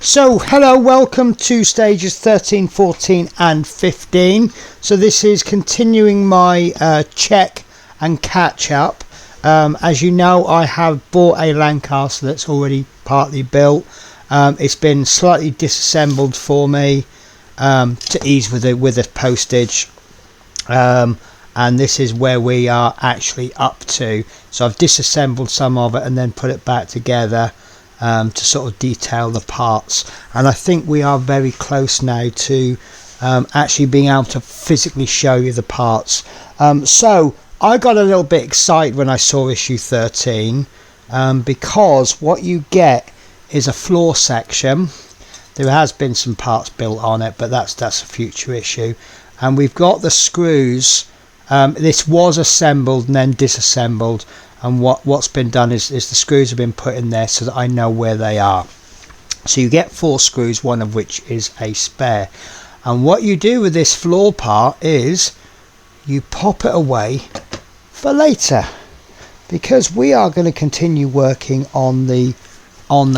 So hello, welcome to stages 13, 14 and 15. So this is continuing my check and catch up. As you know, I have bought a Lancaster that's already partly built. It's been slightly disassembled for me to ease with the postage, and this is where we are actually up to. So I've disassembled some of it and then put it back together to sort of detail the parts, and I think we are very close now to actually being able to physically show you the parts. So I got a little bit excited when I saw issue 13 because what you get is a floor section. There has been some parts built on it, but that's a future issue. And we've got the screws. This was assembled and then disassembled, and what's been done is the screws have been put in there so that I know where they are. So you get 4 screws, one of which is a spare. And what you do with this floor part is you pop it away for later, because we are going to continue working on the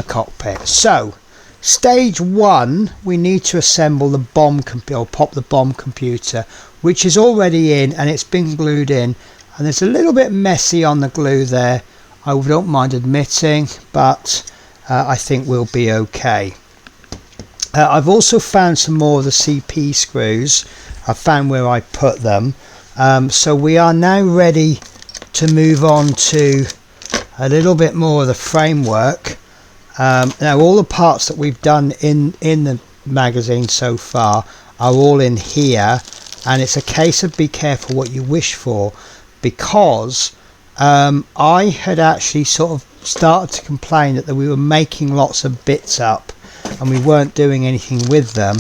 cockpit. So stage 1, we need to assemble the bomb computer, or pop the bomb computer, which is already in and it's been glued in, and it's a little bit messy on the glue there, I don't mind admitting, but I think we'll be okay. I've also found some more of the CP screws. I found where I put them, so we are now ready to move on to a little bit more of the framework. Now all the parts that we've done in the magazine so far are all in here, and it's a case of be careful what you wish for, because I had actually sort of started to complain that we were making lots of bits up and we weren't doing anything with them,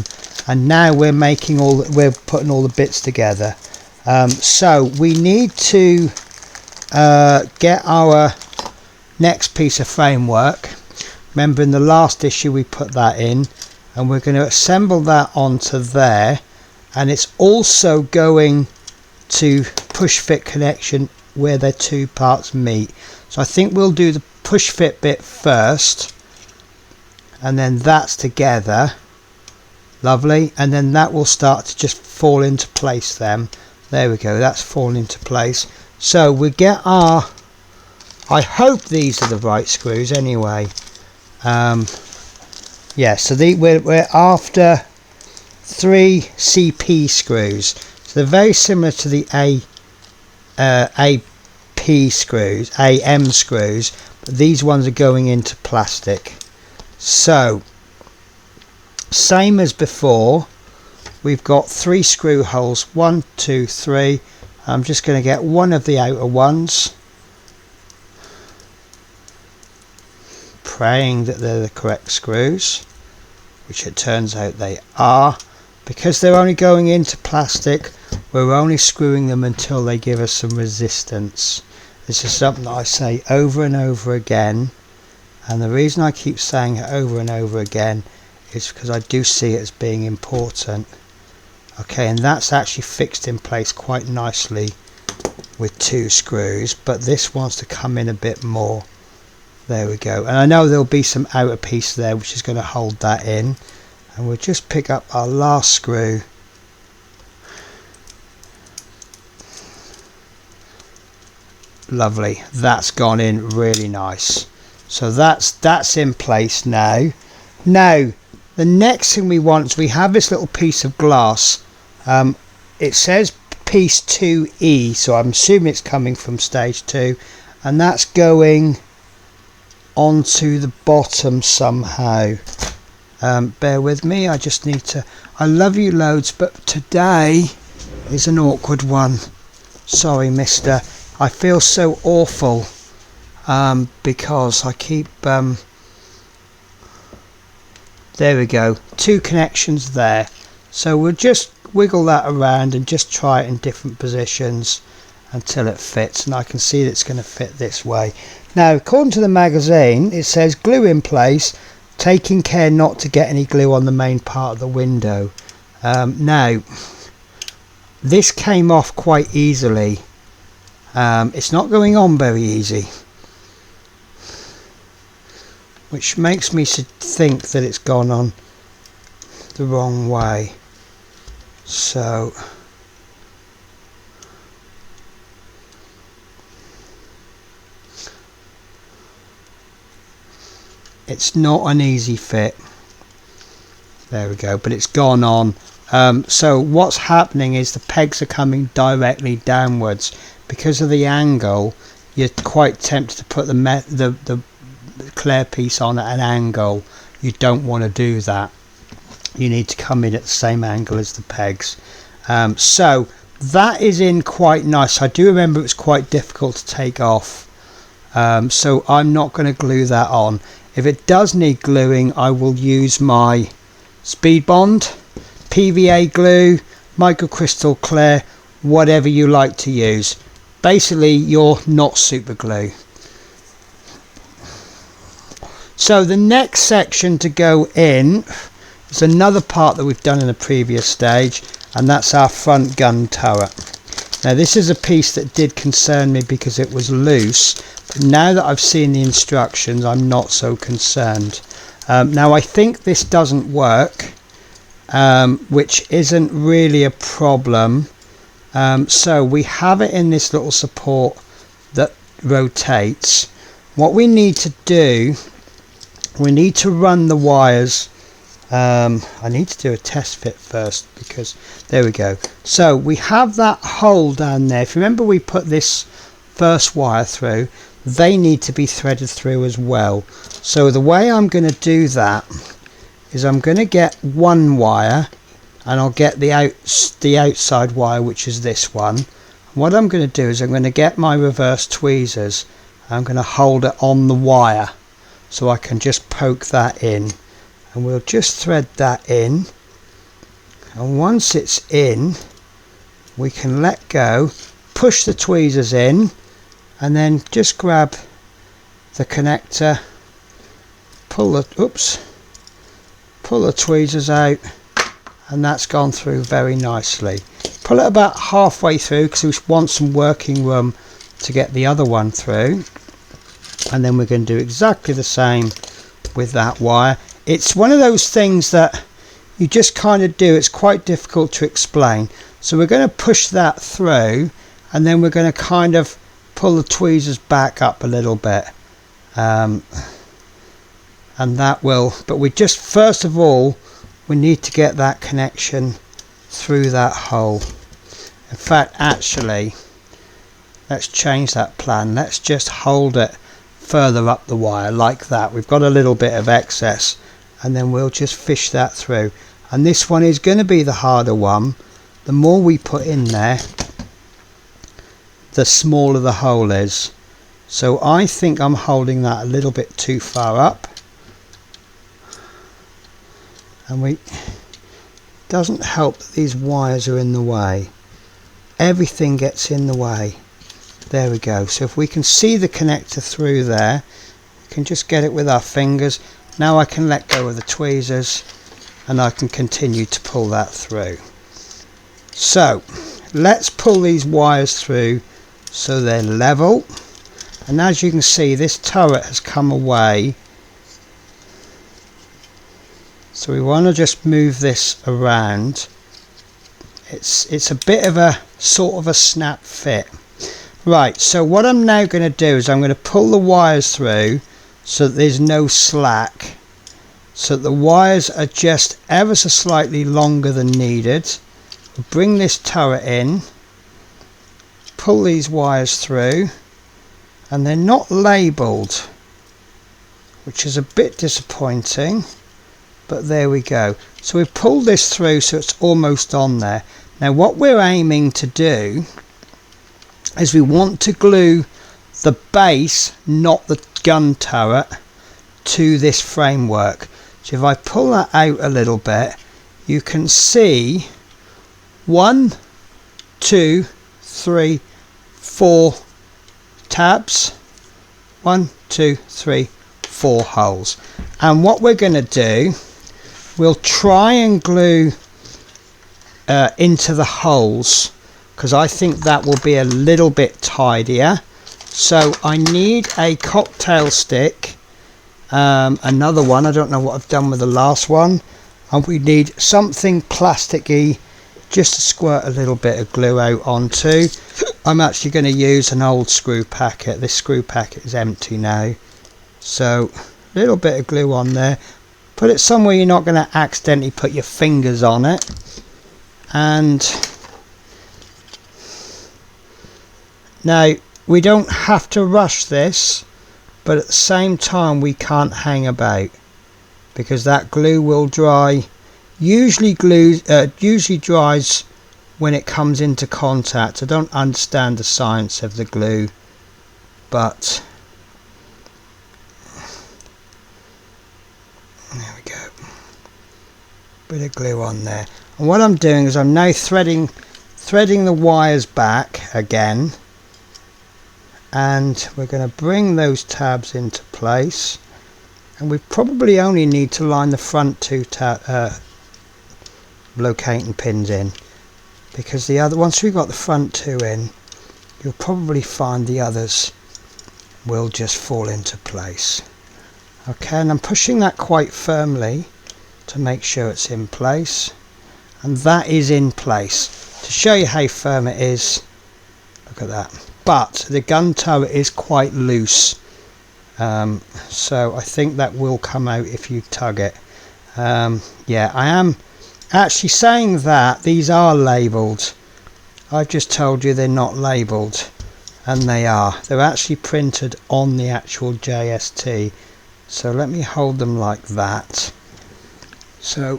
and now we're putting all the bits together. So we need to get our next piece of framework. Remember, in the last issue we put that in, and we're going to assemble that onto there, and it's also going to push fit connection where their 2 parts meet. So I think we'll do the push fit bit first, and then that's together, lovely, and then that will start to just fall into place then. There we go, that's fallen into place. So we get our, I hope these are the right screws anyway. Yeah, so we're after 3 CP screws. So they're very similar to the AP screws, AM screws, but these ones are going into plastic. So same as before, we've got 3 screw holes, 1, 2, 3. I'm just going to get one of the outer ones, praying that they're the correct screws, which it turns out they are. Because they're only going into plastic, we're only screwing them until they give us some resistance. This is something that I say over and over again, and the reason I keep saying it over and over again is because I do see it as being important. Okay, and that's actually fixed in place quite nicely with 2 screws, but this wants to come in a bit more. There we go, and I know there'll be some outer piece there which is going to hold that in, and we'll just pick up our last screw. Lovely, that's gone in really nice. So that's in place now. Now the next thing we want is we have this little piece of glass. It says piece 2E, so I'm assuming it's coming from stage 2, and that's going onto the bottom somehow. Bear with me, I just need to, I love you loads, but today is an awkward one. Sorry mister, I feel so awful because I keep there we go, 2 connections there, so we'll just wiggle that around and just try it in different positions until it fits, and I can see that it's going to fit this way. Now according to the magazine it says glue in place, taking care not to get any glue on the main part of the window. Now this came off quite easily. It's not going on very easy. which makes me think that it's gone on the wrong way. So it's not an easy fit. There we go, but it's gone on. So what's happening is the pegs are coming directly downwards. Because of the angle, you're quite tempted to put the clear piece on at an angle. You don't want to do that. You need to come in at the same angle as the pegs. So that is in quite nice. I do remember it was quite difficult to take off. So I'm not going to glue that on. If it does need gluing, I will use my Speed Bond, PVA glue, microcrystal clear, whatever you like to use. Basically, you're not super glue. So the next section to go in is another part that we've done in a previous stage, and that's our front gun turret. Now this is a piece that did concern me because it was loose, but now that I've seen the instructions, I'm not so concerned. Now I think this doesn't work, which isn't really a problem. So we have it in this little support that rotates. What we need to do, we need to run the wires. I need to do a test fit first, because there we go. So we have that hole down there. If you remember, we put this first wire through, they need to be threaded through as well. So the way I'm going to do that is I'm going to get one wire, and I'll get the outside wire, which is this one. What I'm going to do is I'm going to get my reverse tweezers. I'm going to hold it on the wire so I can just poke that in, and we'll just thread that in, and once it's in we can let go, push the tweezers in, and then just grab the connector, pull the tweezers out, and that's gone through very nicely. Pull it about halfway through because we want some working room to get the other one through, and then we're going to do exactly the same with that wire. It's one of those things that you just kind of do. It's quite difficult to explain. So we're going to push that through, and then we're going to kind of pull the tweezers back up a little bit, and that will, but we just, first of all, we need to get that connection through that hole. In fact, actually, let's change that plan. Let's just hold it further up the wire like that. We've got a little bit of excess, and then we'll just fish that through. And this one is going to be the harder one. The more we put in there, the smaller the hole is. So I think I'm holding that a little bit too far up, and doesn't help that these wires are in the way. Everything gets in the way. There we go. So if we can see the connector through there, we can just get it with our fingers. Now I can let go of the tweezers, and I can continue to pull that through. So let's pull these wires through so they're level, and as you can see, this turret has come away, so we want to just move this around. It's a bit of a sort of a snap fit. Right, so what I'm now going to do is I'm going to pull the wires through so that there's no slack, so that the wires are just ever so slightly longer than needed. We'll bring this turret in, pull these wires through, and they're not labelled, which is a bit disappointing, but there we go. So we've pulled this through so it's almost on there. Now what we're aiming to do is we want to glue the base, not the gun turret, to this framework. So if I pull that out a little bit, you can see 1, 2, 3, 4 tabs. 1, 2, 3, 4 holes. And what we're going to do, we'll try and glue into the holes, because I think that will be a little bit tidier. So I need a cocktail stick, another one. I don't know what I've done with the last one, and we need something plasticky just to squirt a little bit of glue out onto. I'm actually going to use an old screw packet. This screw packet is empty now, so a little bit of glue on there. Put it somewhere you're not going to accidentally put your fingers on it. And now we don't have to rush this, but at the same time we can't hang about, because that glue will dry. Usually dries when it comes into contact. I don't understand the science of the glue, but there we go. Bit of glue on there. And what I'm doing is I'm now threading the wires back again, and we're going to bring those tabs into place, and we probably only need to line the front two locating pins in, because the other, once we've got the front two in, you'll probably find the others will just fall into place. Okay, and I'm pushing that quite firmly to make sure it's in place, and that is in place. To show you how firm it is, look at that. But the gun turret is quite loose, so I think that will come out if you tug it. Yeah, I am actually saying that these are labelled. I've just told you they're not labelled, and they are. They're actually printed on the actual JST. So let me hold them like that. So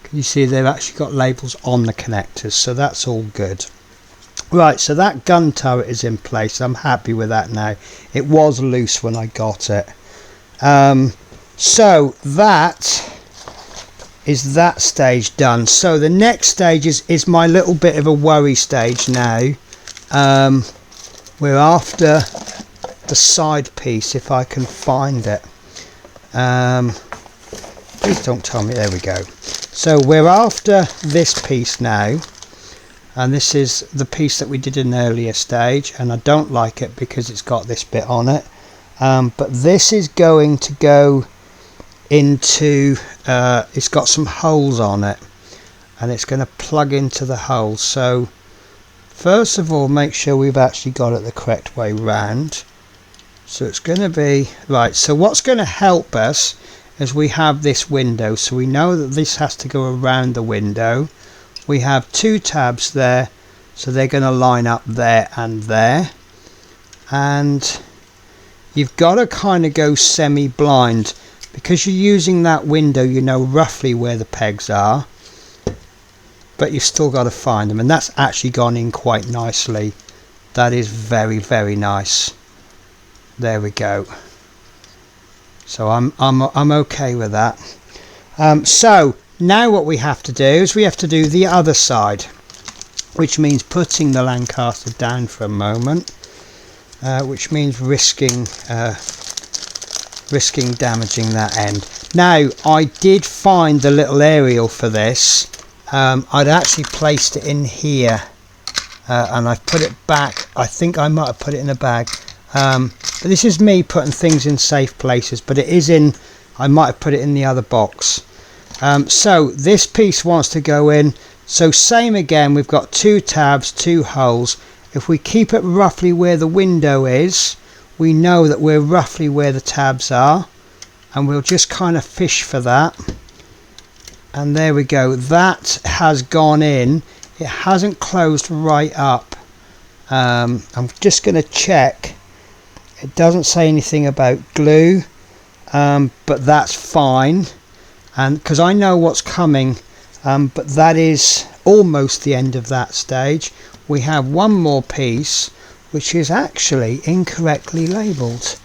can you see they've actually got labels on the connectors, so that's all good. Right, so that gun turret is in place. I'm happy with that now. It was loose when I got it. So that is that stage done. So the next stage is my little bit of a worry stage now. We're after the side piece, if I can find it. Please don't tell me. There we go. So we're after this piece now, and this is the piece that we did in an earlier stage, and I don't like it because it's got this bit on it, but this is going to go into it's got some holes on it, and it's going to plug into the holes. So first of all, make sure we've actually got it the correct way round. So it's going to be right. So what's going to help us is we have this window, so we know that this has to go around the window. We have two tabs there, so they're going to line up there and there, and you've got to kind of go semi-blind, because you're using that window, you know roughly where the pegs are, but you've still got to find them, and that's actually gone in quite nicely. That is very, very nice. There we go. So I'm okay with that. So now what we have to do is we have to do the other side, which means putting the Lancaster down for a moment, which means risking damaging that end. Now I did find the little aerial for this. I'd actually placed it in here, and I've put it back. I think I might have put it in a bag, but this is me putting things in safe places, but it is in, I might have put it in the other box. So this piece wants to go in, so same again, we've got two tabs, two holes. If we keep it roughly where the window is, we know that we're roughly where the tabs are, and we'll just kind of fish for that. And there we go, that has gone in. It hasn't closed right up. I'm just going to check. It doesn't say anything about glue, but that's fine, and because I know what's coming. But that is almost the end of that stage. We have one more piece which is actually incorrectly labelled.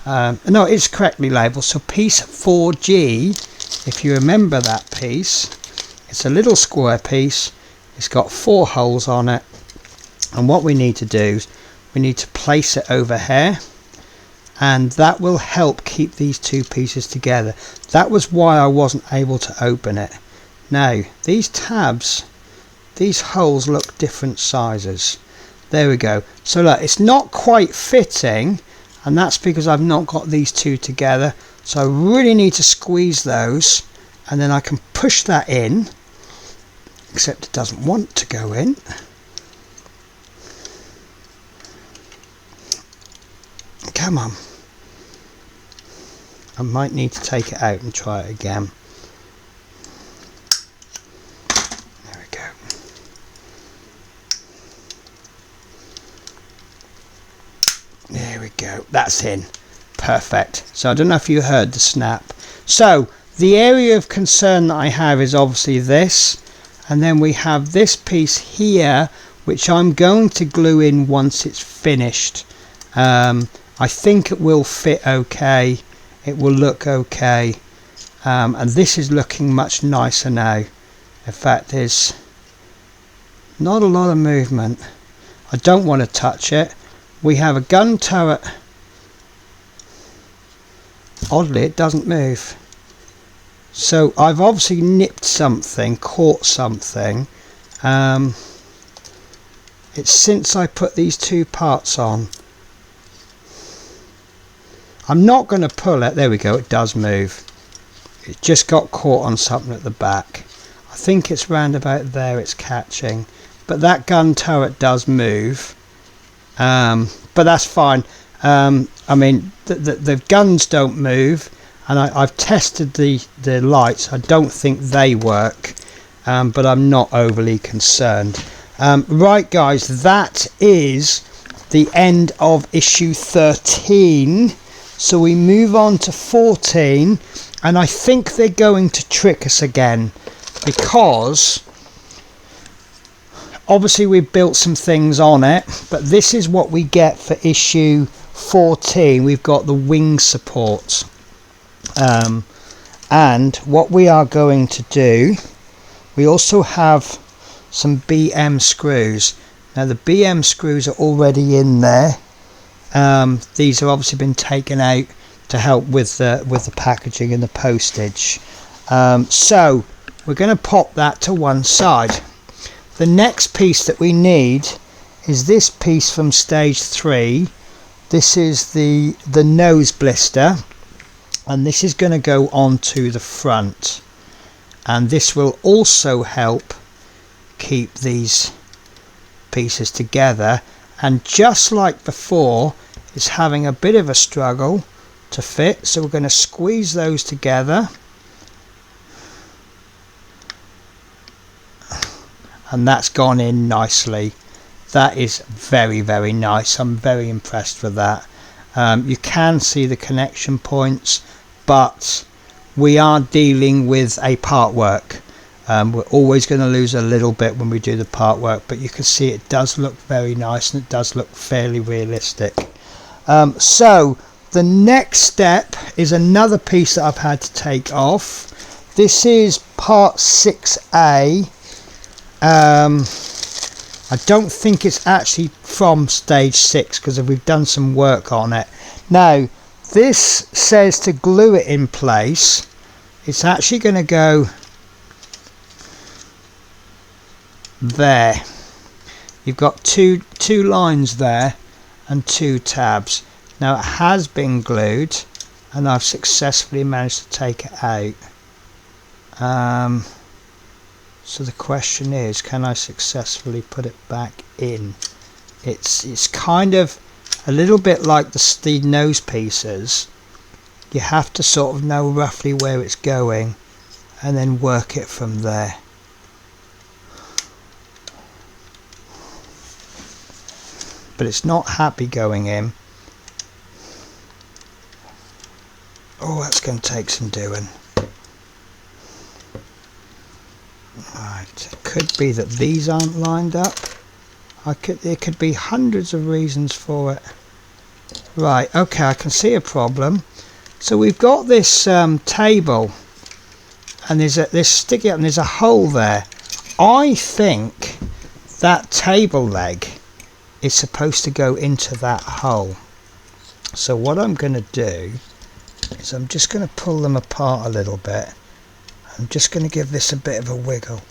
No, it's correctly labelled. So piece 4G, if you remember that piece, it's a little square piece. It's got 4 holes on it, and what we need to do is we need to place it over here, and that will help keep these two pieces together. That was why I wasn't able to open it. Now these tabs, these holes look different sizes. There we go. So look, it's not quite fitting, and that's because I've not got these two together, so I really need to squeeze those, and then I can push that in, except it doesn't want to go in. Come on. I might need to take it out and try it again. There we go. There we go. That's in. Perfect. So I don't know if you heard the snap. So the area of concern that I have is obviously this, and then we have this piece here, which I'm going to glue in once it's finished. I think it will fit okay. It will look okay, and this is looking much nicer now. In fact, there's not a lot of movement. I don't want to touch it. We have a gun turret. Oddly, it doesn't move. So I've obviously nipped something, caught something. It's since I put these two parts on. I'm not going to pull it. There we go, it does move. It just got caught on something at the back. I think it's round about there it's catching. But that gun turret does move. But that's fine. I mean, the guns don't move. And I've tested the lights. I don't think they work. But I'm not overly concerned. Right, guys, that is the end of issue 13. So we move on to 14, and I think they're going to trick us again, because obviously we've built some things on it, but this is what we get for issue 14. We've got the wing support, and what we are going to do, we also have some BM screws. Now the BM screws are already in there. These have obviously been taken out to help with the packaging and the postage. So we're going to pop that to one side. The next piece that we need is this piece from stage 3. This is the nose blister, and this is going to go onto the front, and this will also help keep these pieces together. And just like before, it's having a bit of a struggle to fit, so we're going to squeeze those together, and that's gone in nicely. That is very, very nice. I'm very impressed with that. You can see the connection points, but we are dealing with a part work. We're always going to lose a little bit when we do the part work, but you can see it does look very nice, and it does look fairly realistic. So the next step is another piece that I've had to take off. This is part 6A. I don't think it's actually from stage 6, because we've done some work on it. Now this says to glue it in place. It's actually going to go there. You've got two lines there and 2 tabs. Now it has been glued, and I've successfully managed to take it out. So the question is, can I successfully put it back in? It's kind of a little bit like the nose pieces. You have to sort of know roughly where it's going, and then work it from there. But it's not happy going in. Oh, that's going to take some doing. Right, it could be that these aren't lined up. There could be hundreds of reasons for it. Right, okay, I can see a problem. So we've got this table, and there's sticky up, and there's a hole there. I think that table leg is supposed to go into that hole. So what I'm going to do is I'm just going to pull them apart a little bit. I'm just going to give this a bit of a wiggle.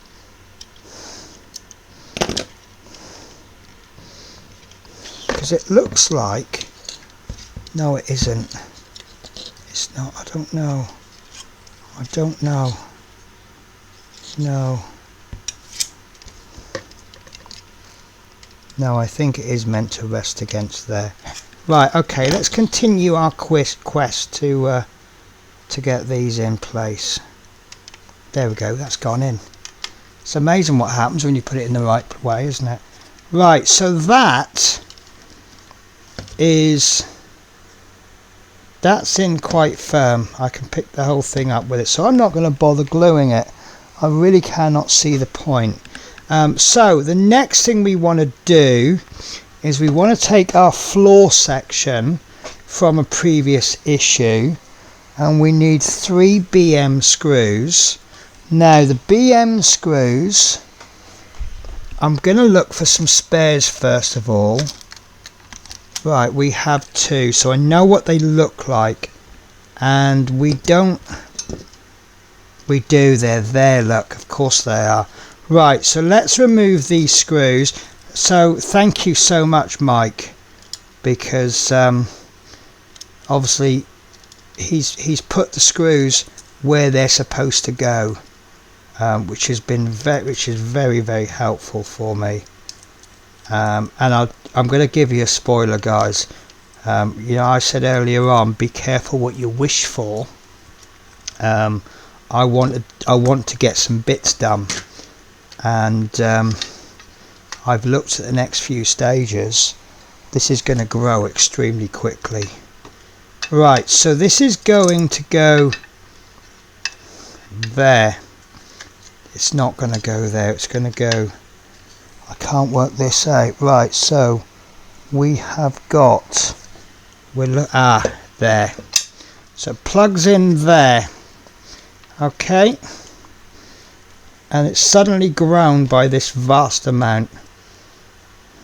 Because it looks like No, it isn't. It's not. I don't know. I don't know. No. No, I think it is meant to rest against there. Right, okay, let's continue our quest to get these in place. There we go, that's gone in. It's amazing what happens when you put it in the right way, isn't it? Right, so that's in quite firm. I can pick the whole thing up with it, so I'm not going to bother gluing it. I really cannot see the point. So the next thing we want to do is we want to take our floor section from a previous issue, and we need 3 BM screws. Now the BM screws, I'm going to look for some spares first of all. Right, we have 2, so I know what they look like, and they're there, look, of course they are. Right, so let's remove these screws. So thank you so much, Mike, because obviously he's put the screws where they're supposed to go, which is very, very helpful for me. And I'm going to give you a spoiler, guys. You know, I said earlier on, be careful what you wish for. I want to get some bits done, and I've looked at the next few stages. This is going to grow extremely quickly. Right, so this is going to go there. It's not going to go there, it's going to go, I can't work this out. Right, so we have got, there. So it plugs in there. Okay. And it's suddenly grown by this vast amount.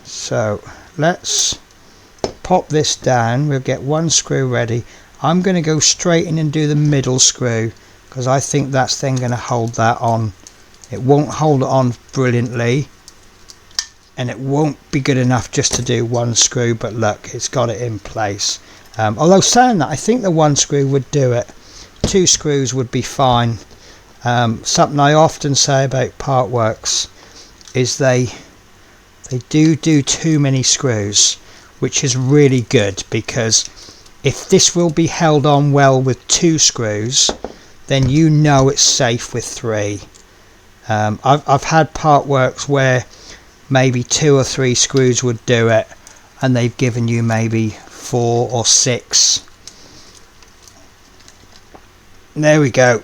So let's pop this down. We'll get one screw ready. I'm going to go straight in and do the middle screw, because I think that's then going to hold that on. It won't hold it on brilliantly, and it won't be good enough just to do one screw, but look, it's got it in place. Although saying that, I think the one screw would do it. 2 screws would be fine. Something I often say about part works is they do too many screws, which is really good, because if this will be held on well with 2 screws, then you know it's safe with 3. I've had part works where maybe 2 or 3 screws would do it, and they've given you maybe 4 or 6. There we go.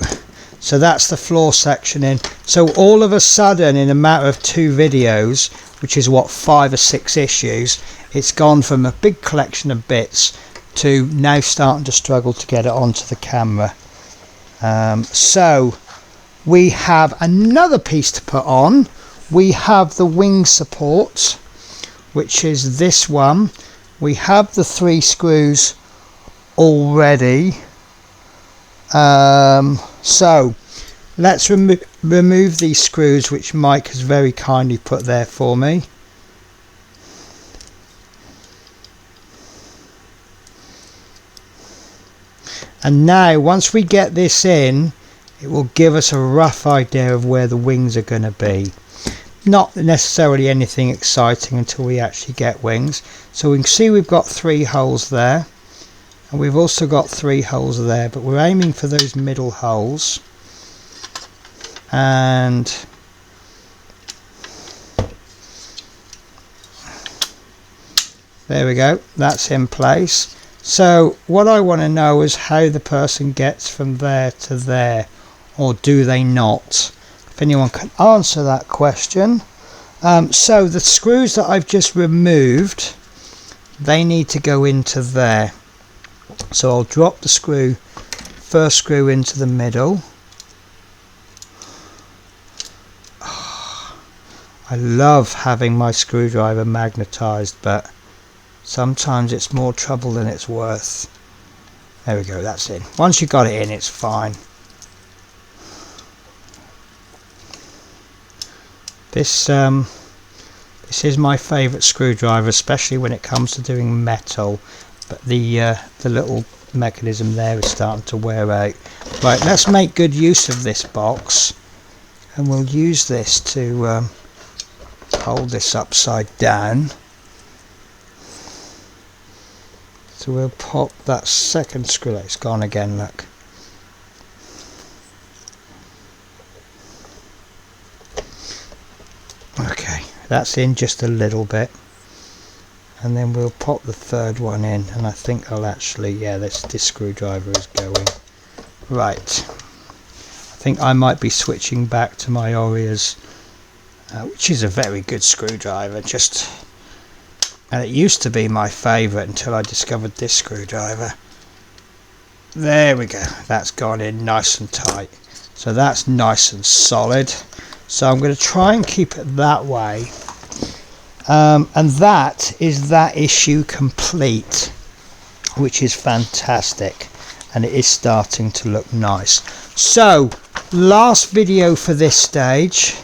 So that's the floor section in. So all of a sudden, in a matter of 2 videos, which is what, 5 or 6 issues, it's gone from a big collection of bits to now starting to struggle to get it onto the camera. So we have another piece to put on. We have the wing support, which is this one. We have the 3 screws already. So let's remove these screws, which Mike has very kindly put there for me. And now once we get this in, it will give us a rough idea of where the wings are going to be. Not necessarily anything exciting until we actually get wings. So we can see we've got 3 holes there, and we've also got 3 holes there, but we're aiming for those middle holes. And there we go, that's in place. So what I want to know is how the person gets from there to there, or do they not? If anyone can answer that question. So the screws that I've just removed, they need to go into there. So I'll drop the first screw into the middle. I love having my screwdriver magnetized, but sometimes it's more trouble than it's worth. There we go, that's in. Once you got it in, it's fine. This is my favourite screwdriver, especially when it comes to doing metal. but the little mechanism there is starting to wear out. Right, let's make good use of this box, and we'll use this to hold this upside down. So we'll pop that second screw. It's gone again, look. Okay, that's in just a little bit, and then we'll pop the third one in, and I think I'll actually, yeah, this screwdriver is going. Right, I think I might be switching back to my Orias, which is a very good screwdriver, and it used to be my favourite until I discovered this screwdriver. There we go, that's gone in nice and tight, so that's nice and solid. So I'm going to try and keep it that way, and that is that issue complete, which is fantastic, and it is starting to look nice. So last video for this stage,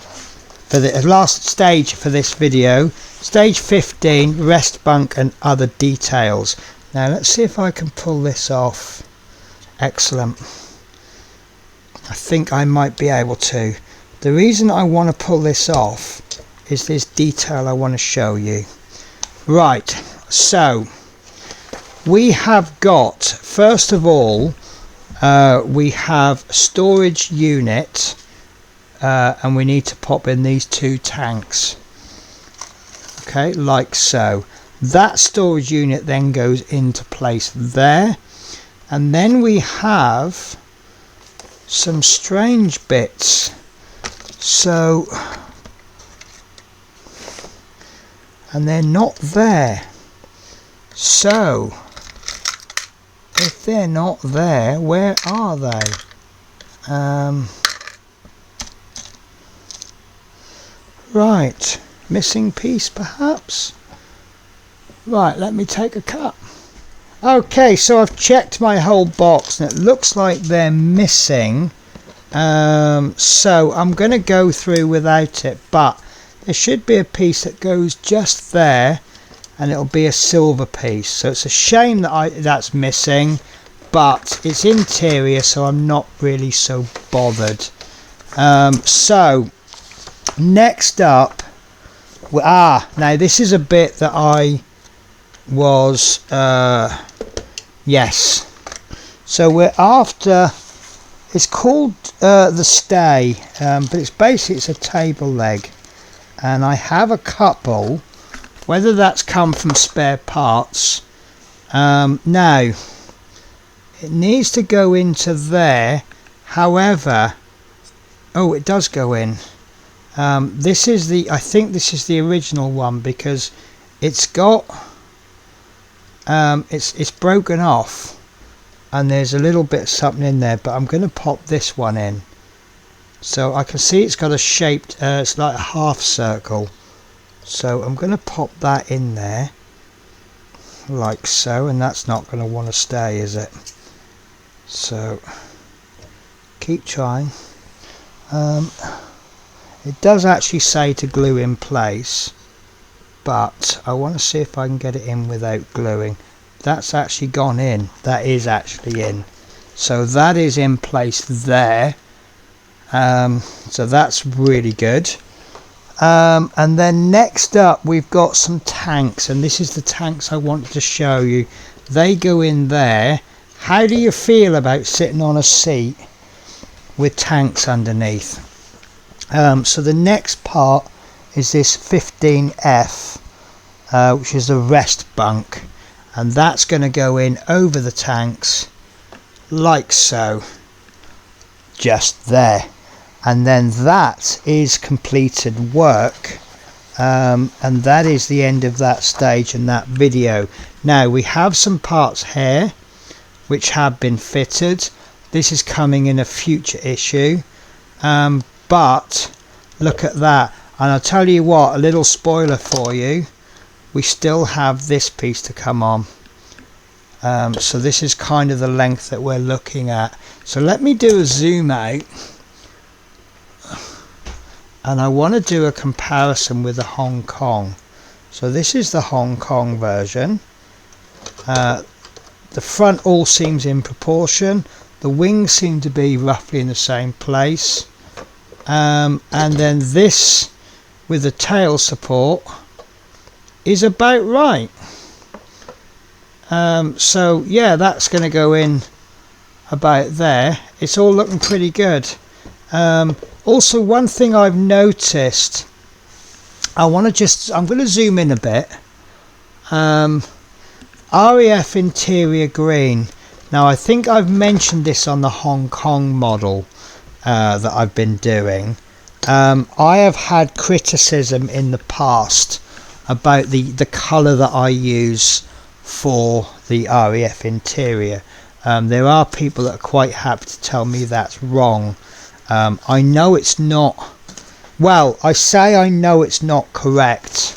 last stage for this video, stage 15, rest bunk and other details. Now let's see if I can pull this off. Excellent. I think I might be able to. The reason I want to pull this off is this detail I want to show you. Right, so we have got, first of all, we have a storage unit, and we need to pop in these two tanks. Okay, like so. That storage unit then goes into place there, and then we have some strange bits. So, and they're not there. So, if they're not there, where are they? Right, missing piece perhaps? Right, let me take a cut. Okay, so I've checked my whole box and it looks like they're missing. So I'm going to go through without it, but there should be a piece that goes just there, and it'll be a silver piece. So it's a shame that that's missing, but it's interior, so I'm not really so bothered. So next up, now this is a bit that I was yes. So we're after. It's called the stay, but it's a table leg, and I have a couple, whether that's come from spare parts. Now it needs to go into there, however, oh, it does go in. This is I think this is the original one, because it's got it's broken off. And there's a little bit of something in there, but I'm going to pop this one in. So I can see it's got a shaped, it's like a half circle. So I'm going to pop that in there, like so, and that's not going to want to stay, is it? So keep trying. It does actually say to glue in place, but I want to see if I can get it in without gluing. That's actually gone in. That is actually in. So that is in place there. So that's really good. And then next up we've got some tanks, and this is the tanks I wanted to show you. They go in there. How do you feel about sitting on a seat with tanks underneath? So the next part is this 15F, which is a rest bunk. And that's going to go in over the tanks like so, just there, and then that is completed work, and that is the end of that stage and that video. Now we have some parts here which have been fitted. This is coming in a future issue, but look at that. And I'll tell you what, a little spoiler for you, we still have this piece to come on. So this is kind of the length that we're looking at. So let me do a zoom out, and I want to do a comparison with the Hong Kong. So this is the Hong Kong version. The front all seems in proportion. The wings seem to be roughly in the same place. And then this with the tail support is about right. So yeah, that's going to go in about there. It's all looking pretty good. Also, one thing I've noticed, I'm going to zoom in a bit. RAF interior green. Now I think I've mentioned this on the Hong Kong model that I've been doing. I have had criticism in the past about the colour that I use for the RAF interior. There are people that are quite happy to tell me that's wrong. I know it's not, well, I know it's not correct.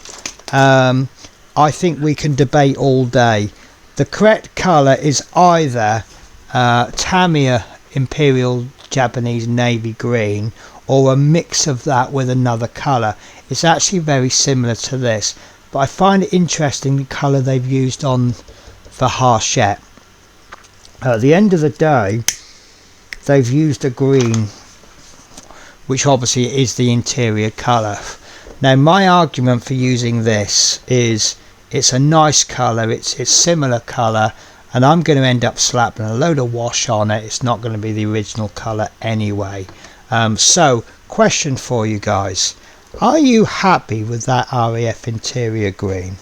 I think we can debate all day. The correct colour is either Tamiya Imperial Japanese Navy Green, or a mix of that with another colour. It's actually very similar to this, but I find it interesting the colour they've used on for Hachette. At the end of the day, they've used a green, which obviously is the interior colour. Now my argument for using this is it's a nice colour, it's similar colour, and I'm going to end up slapping a load of wash on it. It's not going to be the original colour anyway. So question for you guys, are you happy with that RAF interior green?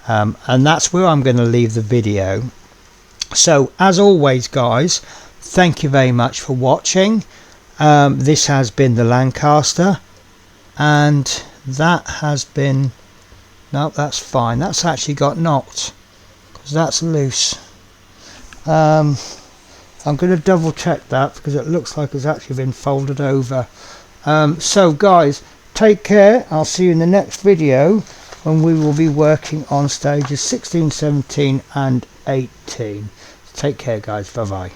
And that's where I'm going to leave the video. So as always guys, thank you very much for watching. This has been the Lancaster, and that has been, no, that's fine, that's actually got knocked because that's loose. I'm going to double check that because it looks like it's actually been folded over. So guys, take care. I'll see you in the next video when we will be working on stages 16, 17 and 18. Take care guys, bye bye.